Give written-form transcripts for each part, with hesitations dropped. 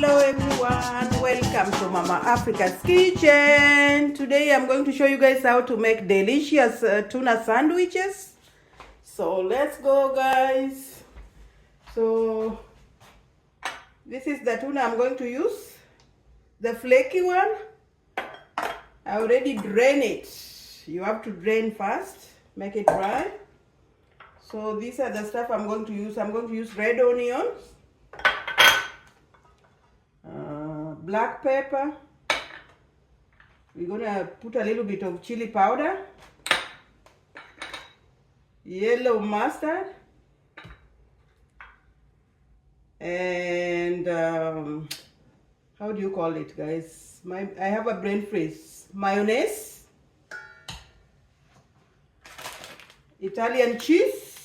Hello everyone, welcome to Mama Africa's Kitchen. Today I'm going to show you guys how to make delicious tuna sandwiches. So let's go guys. So this is the tuna I'm going to use, the flaky one. I already drain it. You have to drain first, make it dry. So these are the stuff I'm going to use. I'm going to use red onions, black pepper. We're gonna put a little bit of chili powder, yellow mustard, and how do you call it, guys? I have a brain freeze. Mayonnaise, Italian cheese,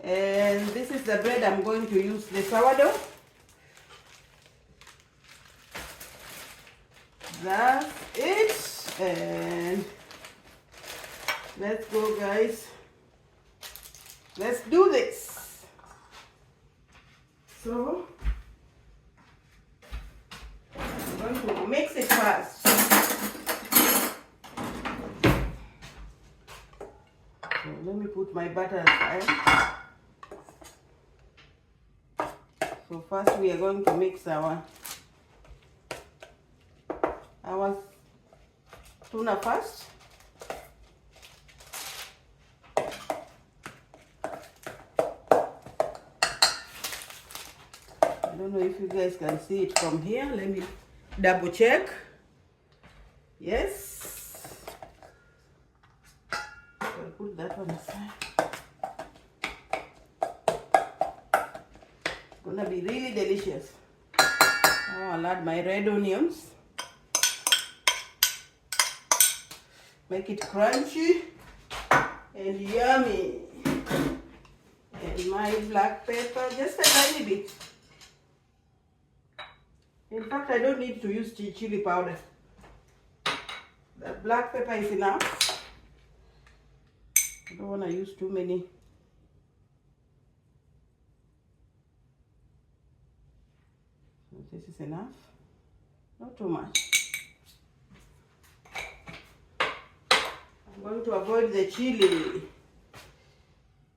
and this is the bread I'm going to use, the sourdough. That's it, and let's go guys, let's do this. So I'm going to mix it first. So let me put my butter aside. So first we are going to mix our tuna first. I don't know if you guys can see it from here. Let me double check. Yes. I'll put that one aside. It's gonna be really delicious. Now I'll add my red onions. Make it crunchy and yummy. And my black pepper, just a tiny bit. In fact, I don't need to use chili powder. The black pepper is enough. I don't want to use too many. So this is enough. Not too much. I'm going to avoid the chili.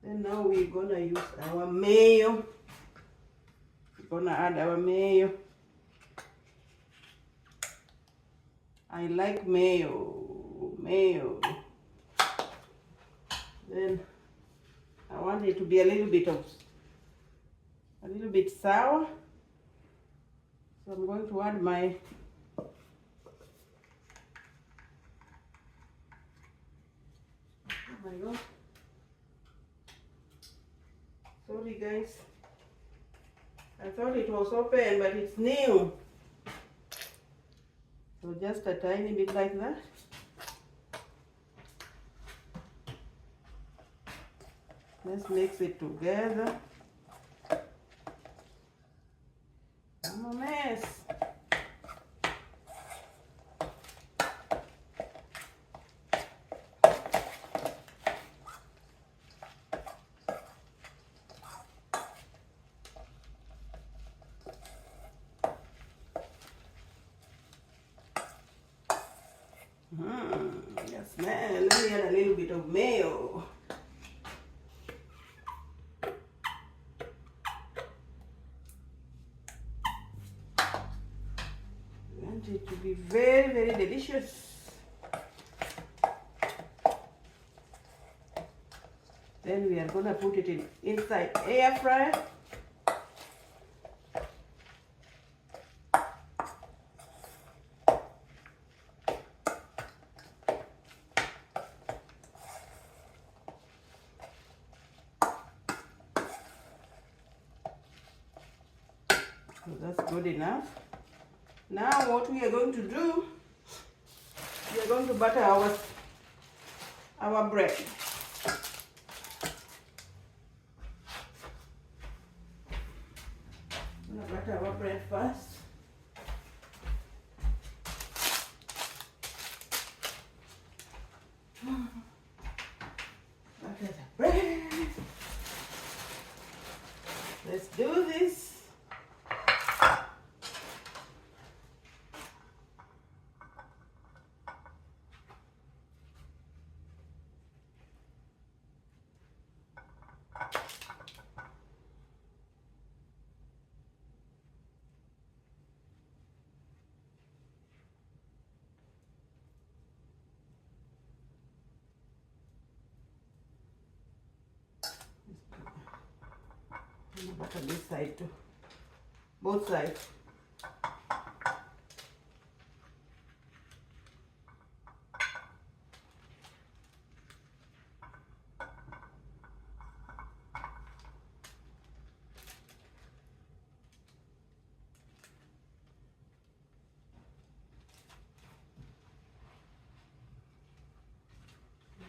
Then now we're gonna use our mayo. We're gonna add our mayo. I like mayo. Then I want it to be a little bit sour. So I'm going to add my oh my god. Sorry guys. I thought it was open, but it's new. So just a tiny bit like that. Let's mix it together. No mess. Yes, man. Let me add a little bit of mayo. I want it to be very, very delicious. Then we are gonna put it inside air fryer. So that's good enough. Now what we are going to do, we are going to butter our bread. I'm going to butter our bread first. Butter the bread. Let's do this. Butter this side too. Both sides.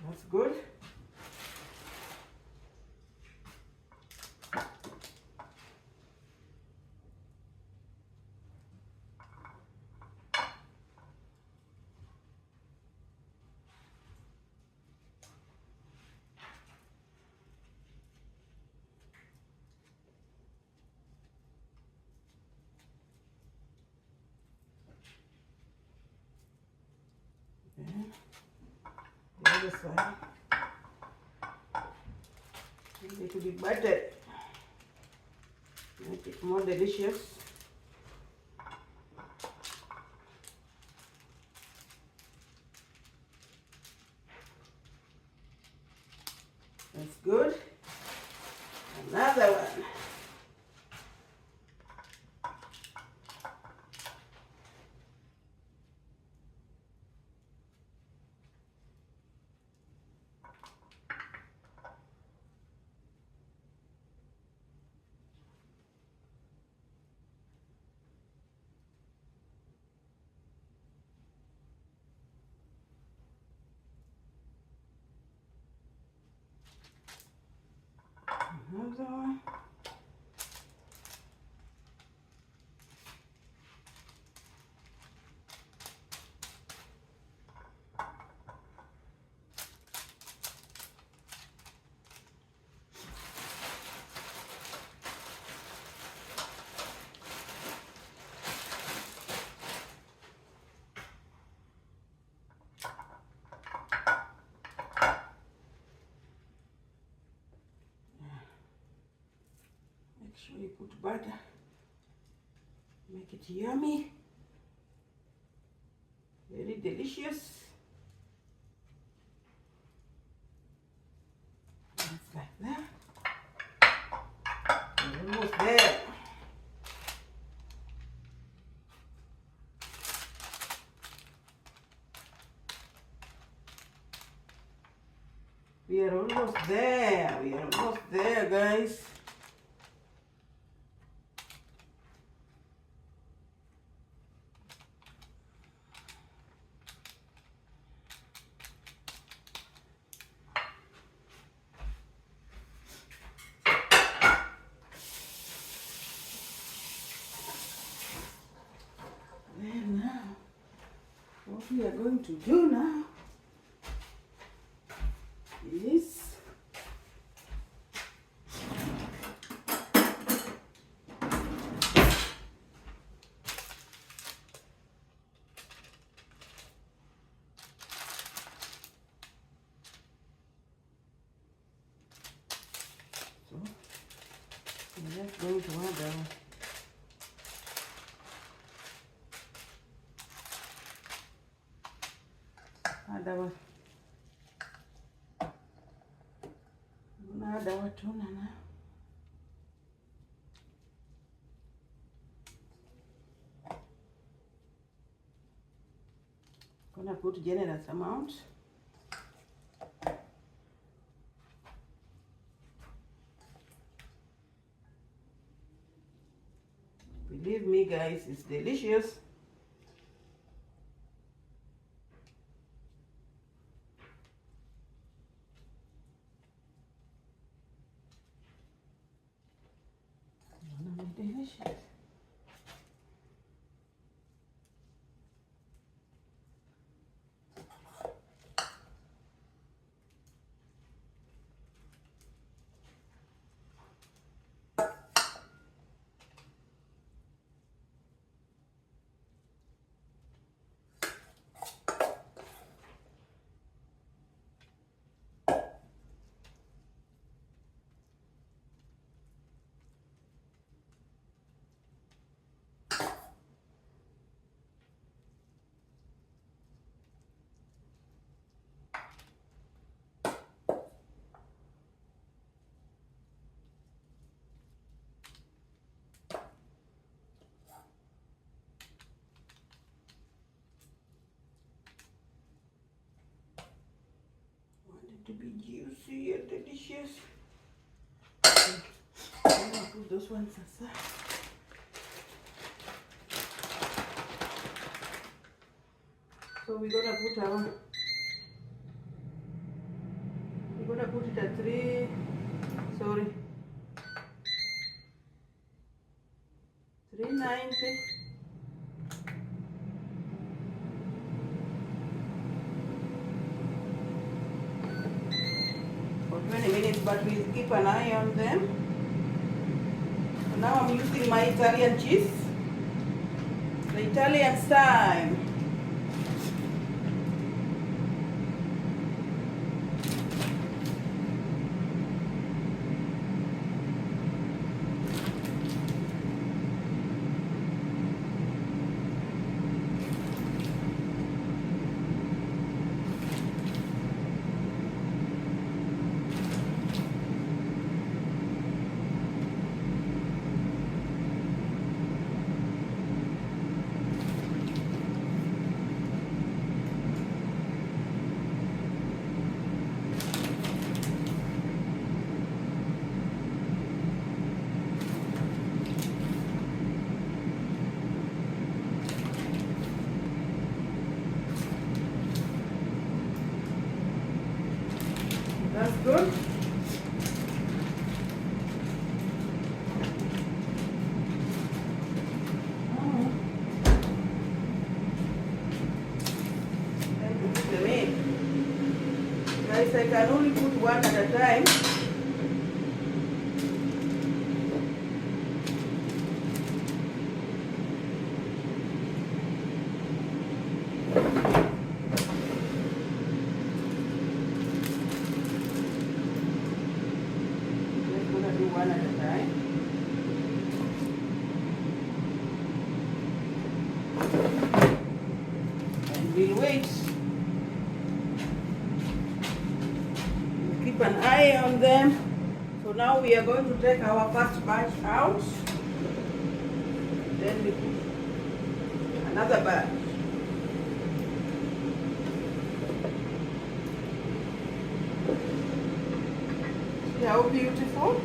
That's good. Okay. The other side. A little bit butter. Make it more delicious. That's good. Another one. Another one. Make sure you put butter. Make it yummy. Very delicious. Just like that. We're almost there. We are almost there. We are almost there, guys. And now, what we are going to do now is we're just going to add our tuna now. Gonna put generous amount. Believe me, guys, it's delicious. Delicious. to be juicy and delicious. Okay. I'm gonna put those ones aside. So we're gonna put it at 390. For 20 minutes, but we keep an eye on them. So now I'm using my Italian cheese, the Italian style. That's good. Time to put them in. Guys, I can only put one at a time. One at a time. And we'll wait. We'll keep an eye on them. So now we are going to take our first batch out. Then we put another batch. See how beautiful?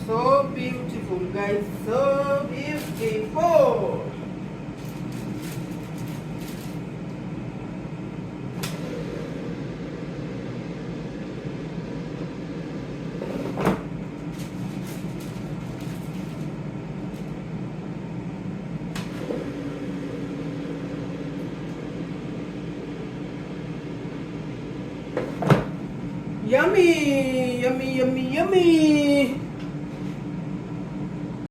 So beautiful, guys, so beautiful. Yummy, yummy, yummy, yummy.